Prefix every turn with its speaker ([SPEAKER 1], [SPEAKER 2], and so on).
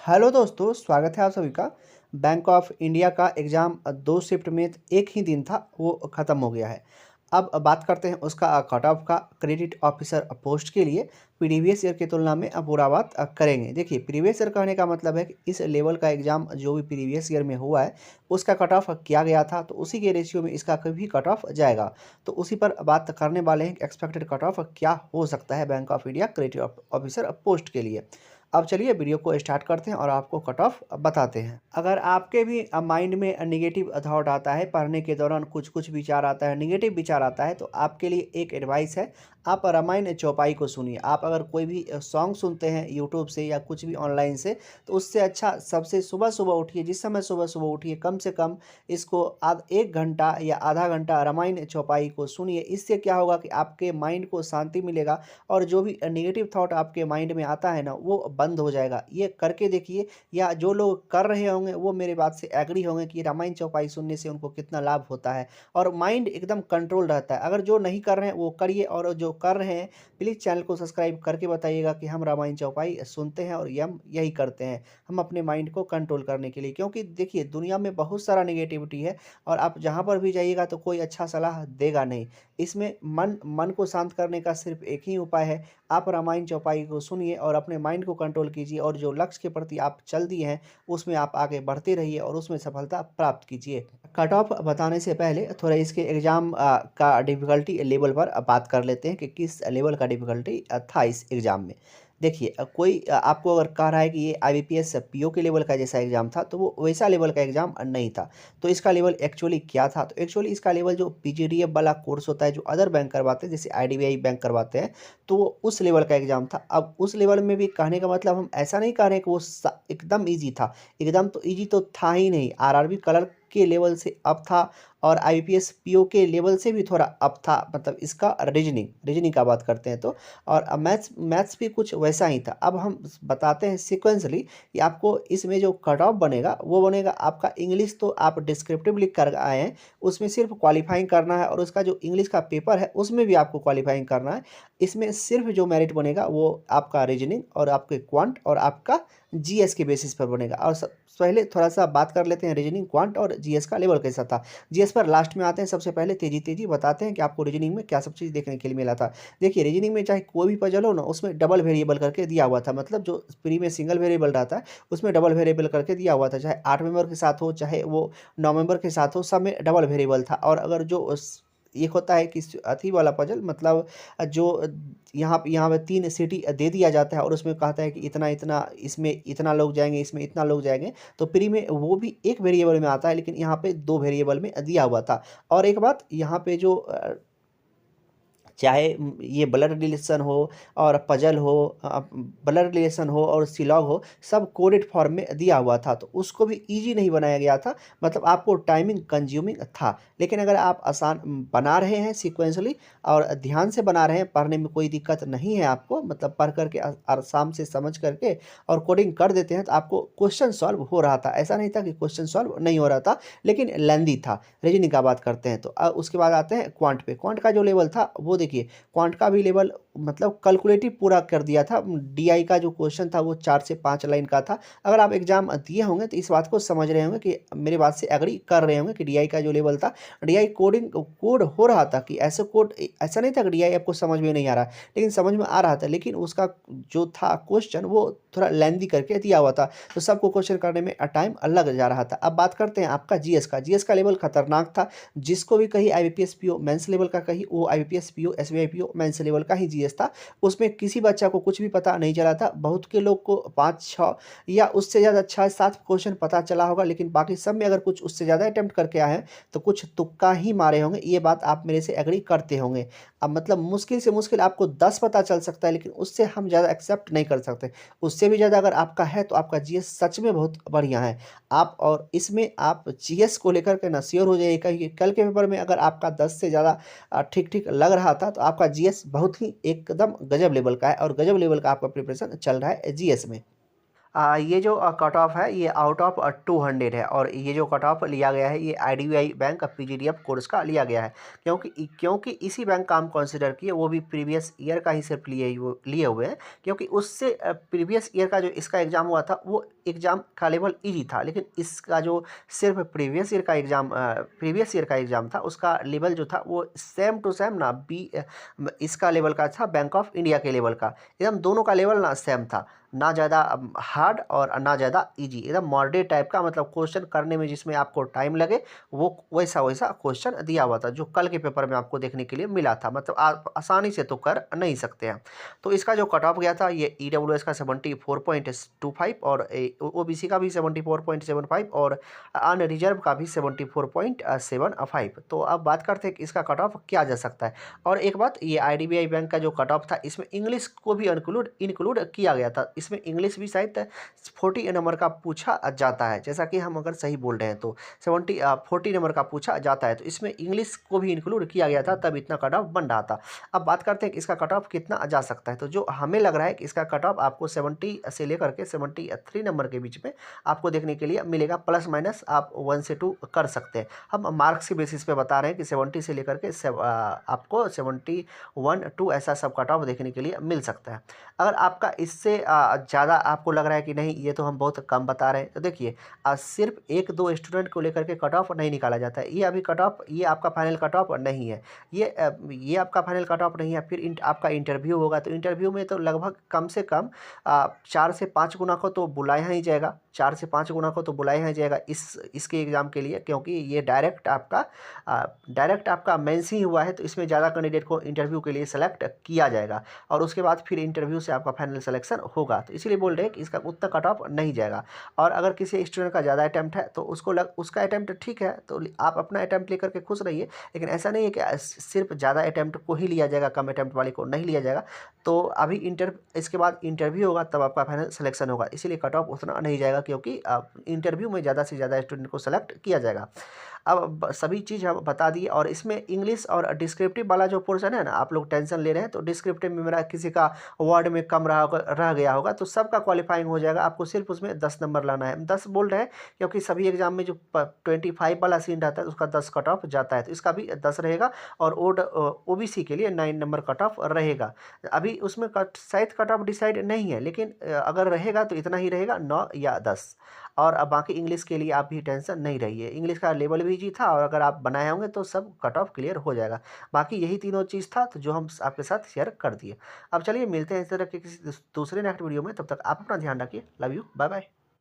[SPEAKER 1] Hello दोस्तों, स्वागत है आप सभी का। बैंक ऑफ इंडिया का एग्ज़ाम 2 शिफ्ट में एक ही दिन था, वो ख़त्म हो गया है। अब बात करते हैं उसका कट ऑफ का। क्रेडिट ऑफिसर पोस्ट के लिए प्रीवियस ईयर की तुलना में पूरा बात करेंगे। देखिए, प्रीवियस ईयर कहने का मतलब है कि इस लेवल का एग्ज़ाम जो भी प्रीवियस ईयर में हुआ है उसका कट ऑफ किया गया था, तो उसी के रेशियो में इसका भी कट ऑफ जाएगा। तो उसी पर बात करने वाले हैं कि एक्सपेक्टेड कट ऑफ क्या हो सकता है bank of India credit officer post के लिए। अब चलिए वीडियो को स्टार्ट करते हैं और आपको कट ऑफ बताते हैं। अगर आपके भी माइंड में नेगेटिव थॉट आता है, पढ़ने के दौरान कुछ कुछ विचार आता है, नेगेटिव विचार आता है, तो आपके लिए एक एडवाइस है, आप रामायण चौपाई को सुनिए। आप अगर कोई भी सॉन्ग सुनते हैं यूट्यूब से या कुछ भी ऑनलाइन से, तो उससे अच्छा सबसे सुबह सुबह उठिए। जिस समय सुबह सुबह उठिए, कम से कम इसको 1 घंटा या आधा घंटा रामायण चौपाई को सुनिए। इससे क्या होगा कि आपके माइंड को शांति मिलेगा और जो भी नेगेटिव थॉट आपके माइंड में आता है ना, वो बंद हो जाएगा। ये करके देखिए, या जो लोग कर रहे होंगे वो मेरे बात से एग्री होंगे कि रामायण चौपाई सुनने से उनको कितना लाभ होता है और माइंड एकदम कंट्रोल रहता है। अगर जो नहीं कर रहे हैं वो करिए, और जो कर रहे हैं प्लीज़ चैनल को सब्सक्राइब करके बताइएगा कि हम रामायण चौपाई सुनते हैं और ये हम यही करते हैं, हम अपने माइंड को कंट्रोल करने के लिए। क्योंकि देखिए, दुनिया में बहुत सारा नेगेटिविटी है और आप जहाँ पर भी जाइएगा तो कोई अच्छा सलाह देगा नहीं। इसमें मन मन को शांत करने का सिर्फ एक ही उपाय है, आप रामायण चौपाई को सुनिए और अपने माइंड को कंट्रोल कीजिए, और जो लक्ष्य के प्रति आप चल दिए हैं उसमें आप आगे बढ़ते रहिए और उसमें सफलता प्राप्त कीजिए। कट ऑफ बताने से पहले थोड़ा इसके एग्ज़ाम का डिफ़िकल्टी लेवल पर बात कर लेते हैं कि किस लेवल का डिफ़िकल्टी था इस एग्ज़ाम में। देखिए, कोई आपको अगर कह रहा है कि ये आईबीपीएस पीओ के लेवल का जैसा एग्ज़ाम था, तो वो वैसा लेवल का एग्ज़ाम नहीं था। तो इसका लेवल एक्चुअली क्या था? तो एक्चुअली इसका लेवल जो पीजीडीएफ वाला कोर्स होता है, जो अदर बैंक करवाते हैं, जैसे आईडीबीआई बैंक करवाते हैं, तो वो उस लेवल का एग्ज़ाम था। अब उस लेवल में भी कहने का मतलब हम ऐसा नहीं कह रहे हैं कि वो एकदम ईजी था। एकदम तो ईजी तो था ही नहीं। आरआरबी क्लर्क के लेवल से अप था और आईपीएस पीओ के लेवल से भी थोड़ा अप था। मतलब इसका रीजनिंग का बात करते हैं तो, और मैथ्स मैथ्स भी कुछ वैसा ही था। अब हम बताते हैं सीक्वेंसली कि आपको इसमें जो कट ऑफ बनेगा वो बनेगा आपका। इंग्लिश तो आप डिस्क्रिप्टिव लिख कर आए हैं, उसमें सिर्फ क्वालिफाइंग करना है, और उसका जो इंग्लिश का पेपर है उसमें भी आपको क्वालिफाइंग करना है। इसमें सिर्फ जो मेरिट बनेगा वो आपका रीजनिंग और आपके क्वांट और आपका जीएस के बेसिस पर बनेगा। और पहले थोड़ा सा बात कर लेते हैं रीजनिंग, क्वांट और जीएस का लेवल कैसा था। जीएस पर लास्ट में आते हैं। सबसे पहले तेजी बताते हैं कि आपको रीजनिंग में क्या सब चीज़ देखने के लिए मिला था। देखिए, रीजनिंग में चाहे कोई भी पजल हो ना, उसमें डबल वेरिएबल करके दिया हुआ था। मतलब जो प्री में सिंगल वेरिएबल रहता है उसमें डबल वेरिएबल करके दिया हुआ था। चाहे 8 मेंबर के साथ हो, चाहे वो 9 मेंबर के साथ हो, सब में डबल वेरिएबल था। और अगर जो एक होता है कि अथी वाला पजल, मतलब जो यहाँ पे 3 सिटी दे दिया जाता है और उसमें कहता है कि इतना इतना इसमें इतना लोग जाएंगे, इसमें इतना लोग जाएंगे, तो प्री में वो भी एक वेरिएबल में आता है, लेकिन यहाँ पे 2 वेरिएबल में दिया हुआ था। और एक बात यहाँ पे जो चाहे ये ब्लड रिलेशन हो और पजल हो, ब्लड रिलेशन हो और सिलॉग हो, सब कोडेड फॉर्म में दिया हुआ था, तो उसको भी इजी नहीं बनाया गया था। मतलब आपको टाइमिंग कंज्यूमिंग था। लेकिन अगर आप आसान बना रहे हैं सीक्वेंसली और ध्यान से बना रहे हैं, पढ़ने में कोई दिक्कत नहीं है आपको, मतलब पढ़ करके आराम से समझ करके और कोडिंग कर देते हैं, तो आपको क्वेश्चन सॉल्व हो रहा था। ऐसा नहीं था कि क्वेश्चन सॉल्व नहीं हो रहा था, लेकिन लेंदी था। रीजनिंग का बात करते हैं तो उसके बाद आते हैं क्वांट पे। क्वांट का जो लेवल था वो देखिए, क्वांट का भी लेवल मतलब कैलकुलेटिव पूरा कर दिया था। डीआई का जो क्वेश्चन था वो 4 से 5 लाइन का था। अगर आप एग्जाम दिए होंगे तो इस बात को समझ रहे होंगे कि मेरे बात से एग्री कर रहे होंगे कि डीआई का जो लेवल था, डीआई कोड हो रहा था कि ऐसे कोड, ऐसा नहीं था कि डीआई आपको समझ में नहीं आ रहा, लेकिन समझ में आ रहा था। लेकिन उसका जो था क्वेश्चन वो थोड़ा लेंदी करके दिया हुआ था, तो सबको क्वेश्चन करने में टाइम लग जा रहा था। अब बात करते हैं आपका जीएस का। जीएस का लेवल खतरनाक था। जिसको भी कही आईबीपीएस पीओ मेंस लेवल का कही, वो IBPS PO SBI PO mains level का ही जीएस था। उसमें किसी बच्चा को कुछ भी पता नहीं चला था। बहुत के लोग को 5-6 या उससे ज़्यादा 6-7 क्वेश्चन पता चला होगा, लेकिन बाकी सब में अगर कुछ उससे ज़्यादा अटेम्प्ट करके आए हैं तो कुछ तुक्का ही मारे होंगे। ये बात आप मेरे से एग्री करते होंगे। अब मतलब मुश्किल से मुश्किल आपको 10 पता चल सकता है, लेकिन उससे हम ज़्यादा एक्सेप्ट नहीं कर सकते। उससे भी ज़्यादा अगर आपका है तो आपका जीएस सच में बहुत बढ़िया है। आप और इसमें आप जीएस को लेकर के ना श्योर हो जाइएगा कि कल के पेपर में अगर आपका 10 से ज़्यादा ठीक-ठीक लग रहा था, तो आपका जीएस बहुत ही एकदम गजब लेवल का है और गजब लेवल का आपका प्रिपरेशन चल रहा है जीएस में। ये जो कट ऑफ है ये आउट ऑफ 200 है, और ये जो कट ऑफ लिया गया है ये आईडीबीआई बैंक पीजीडीएफ कोर्स का लिया गया है। क्योंकि इसी बैंक का हम कंसिडर किए, वो भी प्रीवियस ईयर का ही सिर्फ लिए हुए हैं। क्योंकि उससे प्रीवियस ईयर का जो इसका एग्ज़ाम हुआ था वो एग्ज़ाम का लेवल ईजी था, लेकिन इसका जो सिर्फ प्रीवियस ईयर का एग्ज़ाम था, उसका लेवल जो था वो सेम टू सेम ना इसका लेवल का था, बैंक ऑफ इंडिया के लेवल का, एकदम दोनों का लेवल ना सेम था, ना ज़्यादा हार्ड और ना ज़्यादा इजी, एकदम मॉडरेट टाइप का, मतलब क्वेश्चन करने में जिसमें आपको टाइम लगे वो वैसा वैसा क्वेश्चन दिया हुआ था, जो कल के पेपर में आपको देखने के लिए मिला था। मतलब आप आसानी से तो कर नहीं सकते हैं। तो इसका जो कट ऑफ गया था ये EWS का 74.25 और OBC का भी 74.75 और अनरिजर्व का भी 74.75। तो अब बात करते हैं कि इसका कट ऑफ क्या जा सकता है। और एक बात, ये IDBI बैंक का जो कट ऑफ था इसमें इंग्लिश को भी इंक्लूड किया गया था। इसमें इंग्लिश भी शायद 40 नंबर का पूछा जाता है, जैसा कि हम अगर सही बोल रहे हैं तो 40 नंबर का पूछा जाता है, तो इसमें इंग्लिश को भी इंक्लूड किया गया था, तब इतना कट ऑफ बन रहा था। अब बात करते हैं कि इसका कट ऑफ कितना जा सकता है। तो जो हमें लग रहा है कि इसका कट ऑफ आपको 70 से लेकर के 73 नंबर के बीच में आपको देखने के लिए मिलेगा, प्लस माइनस आप 1 से 2 कर सकते हैं। हम मार्क्स के बेसिस पे बता रहे हैं कि 70 से लेकर के आपको 71 2 ऐसा सब कट ऑफ देखने के लिए मिल सकता है। अगर आपका इससे ज़्यादा आपको लग रहा है कि नहीं ये तो हम बहुत कम बता रहे हैं, तो देखिए सिर्फ 1-2 स्टूडेंट को लेकर के कट ऑफ नहीं निकाला जाता है। ये अभी कट ऑफ, ये आपका फाइनल कट ऑफ नहीं है, ये आपका फाइनल कट ऑफ नहीं है। फिर आपका इंटरव्यू होगा, तो इंटरव्यू में तो लगभग कम से कम 4 से 5 गुना को तो बुलाया ही जाएगा, 4 से 5 गुना को तो बुलाया ही जाएगा इसके एग्ज़ाम के लिए, क्योंकि ये डायरेक्ट आपका मेंस ही हुआ है, तो इसमें ज़्यादा कैंडिडेट को इंटरव्यू के लिए सेलेक्ट किया जाएगा और उसके बाद फिर इंटरव्यू से आपका फाइनल सिलेक्शन होगा। तो इसीलिए बोल रहे हैं कि इसका उतना कट ऑफ नहीं जाएगा। और अगर किसी स्टूडेंट का ज़्यादा अटैम्प्ट है तो उसका अटैम्प्ट ठीक है, तो आप अपना अटैम्प्ट लेकर के खुश रहिए, लेकिन ऐसा नहीं है कि सिर्फ ज़्यादा अटैम्प्ट को ही लिया जाएगा, कम अटैम्प्ट वाले को नहीं लिया जाएगा। तो अभी इसके बाद इंटरव्यू होगा, तब आपका फाइनल सिलेक्शन होगा, इसीलिए कट ऑफ उतना नहीं जाएगा, क्योंकि इंटरव्यू में ज़्यादा से ज़्यादा स्टूडेंट को सेलेक्ट किया जाएगा। अब सभी चीज़ हम बता दिए, और इसमें इंग्लिश और डिस्क्रिप्टिव वाला जो पोर्शन है ना, आप लोग टेंशन ले रहे हैं, तो डिस्क्रिप्टिव में मेरा किसी का वर्ड में कम रह गया होगा, तो सबका क्वालिफाइंग हो जाएगा, आपको सिर्फ उसमें 10 नंबर लाना है। 10 बोल रहे हैं क्योंकि सभी एग्जाम में जो 25 वाला सीन रहता है उसका 10 कट ऑफ जाता है, तो इसका भी 10 रहेगा। और OBC के लिए 9 नंबर कट ऑफ रहेगा। अभी उसमें शायद कट ऑफ डिसाइड नहीं है, लेकिन अगर रहेगा तो इतना ही रहेगा, 9 या 10। और अब बाकी इंग्लिश के लिए आप भी टेंशन नहीं रहिए, इंग्लिश का लेवल भी जी था, और अगर आप बनाए होंगे तो सब कट ऑफ क्लियर हो जाएगा। बाकी यही तीनों चीज़ था, तो जो हम आपके साथ शेयर कर दिए। अब चलिए मिलते हैं इस तरह के किसी दूसरे नेक्स्ट वीडियो में, तब तक आप अपना ध्यान रखिए। Love you, bye bye.